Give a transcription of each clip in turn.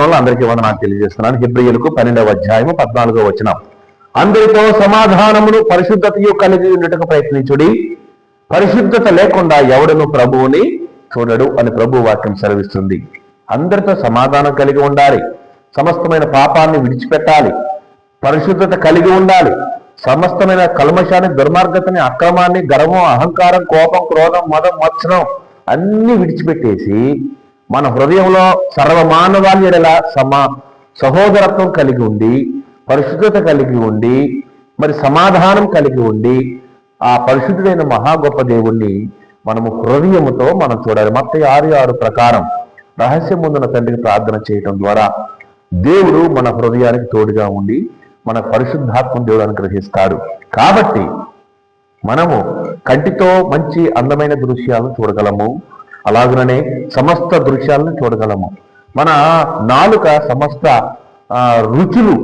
వల్ల అందరికీ వందనాలు తెలియజేస్తున్నాను. హెబ్రీయులకు 12వ అధ్యాయము 14వ వచనం. అందరితో సమాధానమును పరిశుద్ధతయు కలిగి ఉండటకు ప్రయత్నించుడి, పరిశుద్ధత లేకుండా ఎవడను ప్రభువుని చూడడు అని ప్రభు వాక్యం సెలవిస్తుంది. అందరితో సమాధానం కలిగి ఉండాలి, సమస్తమైన పాపాన్ని విడిచిపెట్టాలి, పరిశుద్ధత కలిగి ఉండాలి, సమస్తమైన కల్మషాన్ని, దుర్మార్గతని, అక్రమాన్ని, గర్వం, అహంకారం, కోపం, క్రోధం, మదం, మత్సరం అన్ని విడిచిపెట్టేసి మన హృదయంలో సర్వమానవాళి ఎడల సహోదరత్వం కలిగి ఉండి, పరిశుద్ధత కలిగి ఉండి, మరి సమాధానం కలిగి ఉండి, ఆ పరిశుద్ధుడైన మహా గొప్ప దేవుణ్ణి మనము హృదయముతో మనం చూడాలి. మత్తయి 6:6 ప్రకారం రహస్యముందున తండ్రికి ప్రార్థన చేయటం ద్వారా దేవుడు మన హృదయానికి తోడుగా ఉండి మన పరిశుద్ధాత్మ దేవుడు అనుగ్రహిస్తాడు. కాబట్టి మనము కంటితో మంచి అందమైన దృశ్యాలను చూడగలము, అలాగనే సమస్త దృశ్యాలను చూడగలము. మన నాలుక సమస్త రుచులు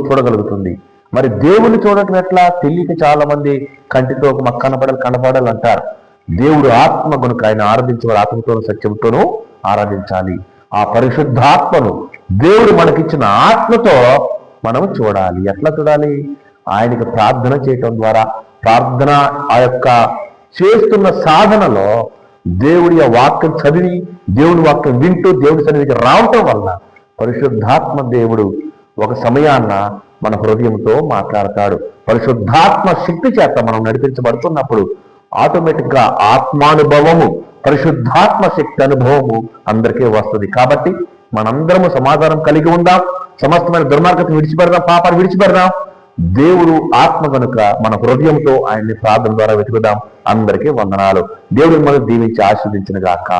చూడగలుగుతుంది. మరి దేవుని చూడటం ఎట్లా తెలియక చాలా మంది కంటితో మాకు కనపడాలి అంటారు. దేవుడు ఆత్మ కనుక ఆయన ఆరాధించేవారు ఆత్మతోనూ సత్యంతోనూ ఆరాధించాలి. ఆ పరిశుద్ధాత్మను దేవుడు మనకిచ్చిన ఆత్మతో మనం చూడాలి. ఎట్లా చూడాలి? ఆయనకి ప్రార్థన చేయటం ద్వారా, ప్రార్థన ఆ యొక్క చేస్తున్న సాధనలో దేవుడి వాక్యం చదివి, దేవుడి వాక్యం వింటూ దేవుడి సన్నిధికి రావటం వల్ల పరిశుద్ధాత్మ దేవుడు ఒక సమయాన్న మన హృదయంతో మాట్లాడతాడు. పరిశుద్ధాత్మ శక్తి చేత మనం నడిపించబడుతున్నప్పుడు ఆటోమేటిక్ గా ఆత్మానుభవము, పరిశుద్ధాత్మ శక్తి అనుభవము అందరికీ వస్తుంది. కాబట్టి మనందరము సమాధానం కలిగి ఉందాం, సమస్తమైన దుర్మార్గతను విడిచిపెడదాం, పాపాన్ని విడిచిపెడదాం. దేవుడు ఆత్మ కనుక మన హృదయంతో ఆయన్ని ప్రార్థన ద్వారా వెతుకుదాం. అందరికీ వందనాలు. దేవుడు మనం దీవించి ఆశీర్వదించిన గాక.